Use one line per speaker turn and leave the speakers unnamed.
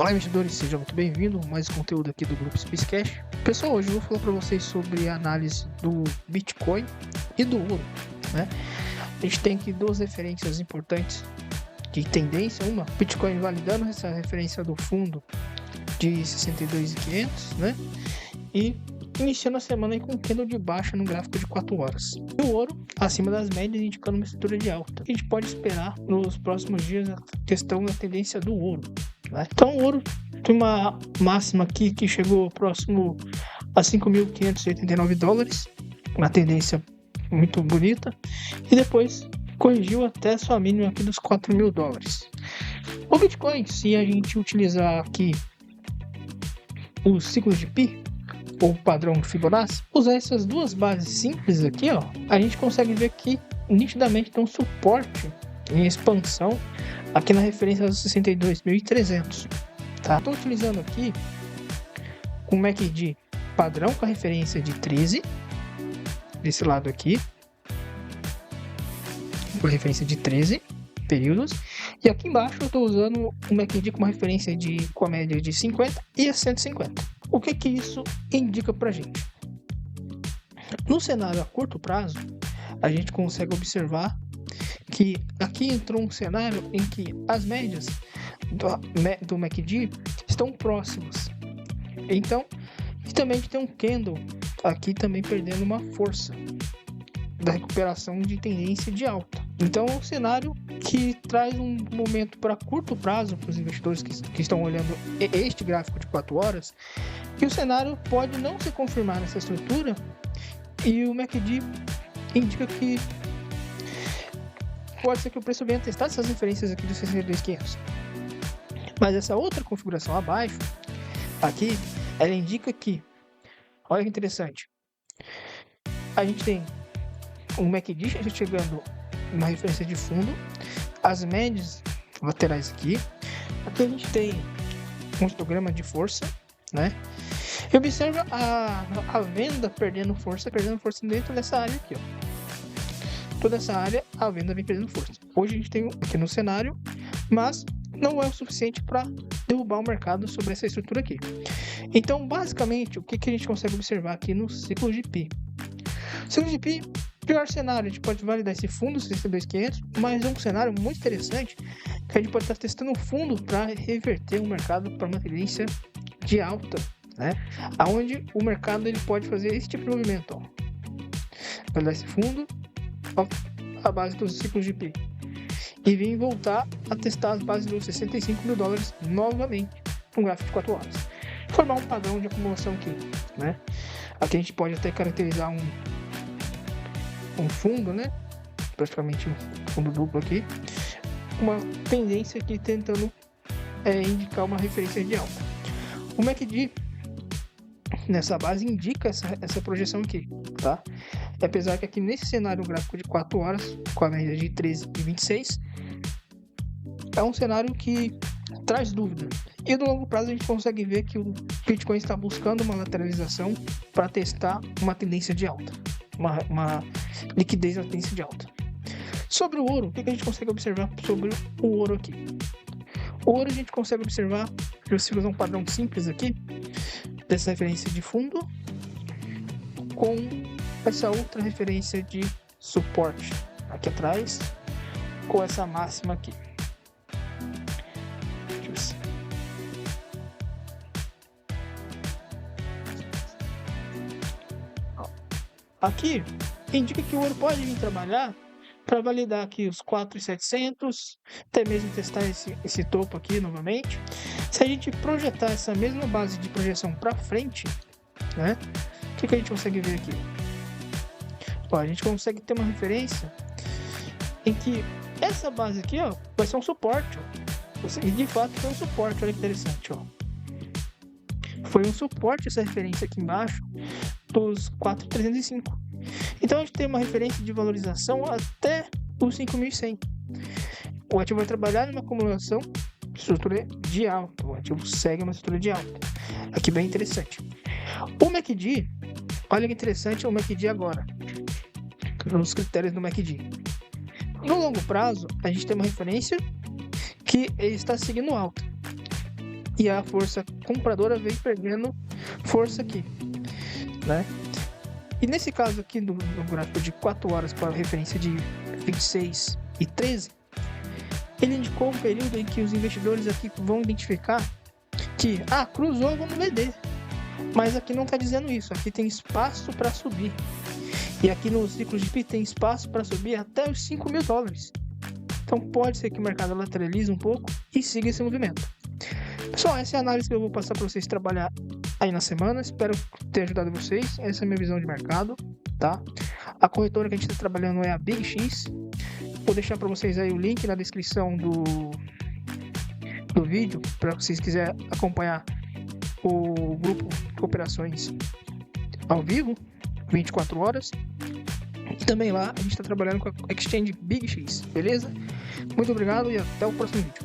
Olá, investidores, sejam muito bem-vindos a mais conteúdo aqui do Grupo Spacecast. Pessoal, hoje eu vou falar para vocês sobre a análise do Bitcoin e do ouro, né? A gente tem aqui duas referências importantes de tendência. Uma, Bitcoin validando essa referência do fundo de 62.500, né? E iniciando a semana aí com um candle de baixa no gráfico de 4 horas. E o ouro acima das médias, indicando uma estrutura de alta. A gente pode esperar nos próximos dias a questão da tendência do ouro, né? Então o ouro tem uma máxima aqui que chegou próximo a 5.589 dólares, uma tendência muito bonita, e depois corrigiu até sua mínima aqui dos 4.000 dólares. O Bitcoin, se a gente utilizar aqui os ciclos de Pi, ou padrão Fibonacci, usar essas duas bases simples aqui, ó, a gente consegue ver que nitidamente tem um suporte em expansão aqui na referência dos 62.300, tá? Estou utilizando aqui um MACD padrão com a referência de 13, desse lado aqui, com a referência de 13 períodos, e aqui embaixo eu estou usando um MACD com uma referência com a média de 50 e a 150. O que isso indica pra gente? No cenário a curto prazo, a gente consegue observar que aqui entrou um cenário em que as médias do MACD estão próximas. Então, e também a gente tem um candle aqui também perdendo uma força da recuperação de tendência de alta. Então é um cenário que traz um momento para curto prazo para os investidores que estão olhando este gráfico de 4 horas, que o cenário pode não se confirmar nessa estrutura, e o MACD indica que pode ser que o preço venha testar essas referências aqui dos 62.500. Mas essa outra configuração abaixo, aqui, ela indica que, olha que interessante, a gente tem um MACD chegando uma referência de fundo, as médias laterais aqui a gente tem um histograma de força, né? E observa a venda perdendo força dentro dessa área aqui, ó. Toda essa área a venda vem perdendo força. Hoje a gente tem aqui no cenário, mas não é o suficiente para derrubar o mercado sobre essa estrutura aqui. Então, basicamente, o que a gente consegue observar aqui no ciclo de Pi? O ciclo de Pi, pior cenário, a gente pode validar esse fundo 62.500, mas é um cenário muito interessante que a gente pode estar testando o fundo para reverter o mercado para uma tendência de alta, né? Aonde o mercado ele pode fazer esse tipo de movimento, ó. Validar esse fundo a base dos ciclos de Pi e vir voltar a testar as bases dos 65.000 dólares novamente no gráfico de 4 horas. Formar um padrão de acumulação aqui, né? Aqui a gente pode até caracterizar um fundo, né? Praticamente um fundo duplo aqui, uma tendência aqui tentando indicar uma referência de alta. O MACD nessa base indica essa projeção aqui, tá? Apesar que aqui nesse cenário gráfico de 4 horas, com a média de 13 e 26, é um cenário que traz dúvida. E no longo prazo a gente consegue ver que o Bitcoin está buscando uma lateralização para testar uma tendência de alta, uma liquidez na tendência de alta. Sobre o ouro, o que a gente consegue observar sobre o ouro aqui? O ouro a gente consegue observar, se usar um padrão simples aqui, dessa referência de fundo, com essa outra referência de suporte aqui atrás, com essa máxima aqui. Aqui indica que o ouro pode vir trabalhar para validar aqui os 4.700, até mesmo testar esse topo aqui novamente. Se a gente projetar essa mesma base de projeção para frente, né? O que a gente consegue ver aqui? Ó, a gente consegue ter uma referência em que essa base aqui, ó, vai ser um suporte, ó. E de fato foi um suporte, olha que interessante, ó. Foi um suporte essa referência aqui embaixo dos 4.305. Então a gente tem uma referência de valorização até os 5.100. O ativo vai trabalhar numa acumulação de estrutura de alta. O ativo segue uma estrutura de alta. Aqui bem interessante. O MACD, olha que interessante o MACD agora, nos critérios do MACD. No longo prazo, a gente tem uma referência que ele está seguindo alta. e a força compradora vem perdendo força aqui, né? E nesse caso aqui do gráfico de 4 horas para a referência de 26 e 13, ele indicou um período em que os investidores aqui vão identificar que, cruzou, vamos vender. Mas aqui não está dizendo isso, aqui tem espaço para subir. E aqui no ciclo de PI tem espaço para subir até os $5.000. Então pode ser que o mercado lateralize um pouco e siga esse movimento. Pessoal, essa é a análise que eu vou passar para vocês trabalhar aí na semana. Espero ter ajudado vocês. Essa é a minha visão de mercado, tá? A corretora que a gente está trabalhando é a Big X. Vou deixar para vocês aí o link na descrição do vídeo, para vocês quiserem acompanhar o grupo de operações ao vivo, 24 horas. E também lá a gente está trabalhando com a Exchange Big X, beleza? Muito obrigado e até o próximo vídeo.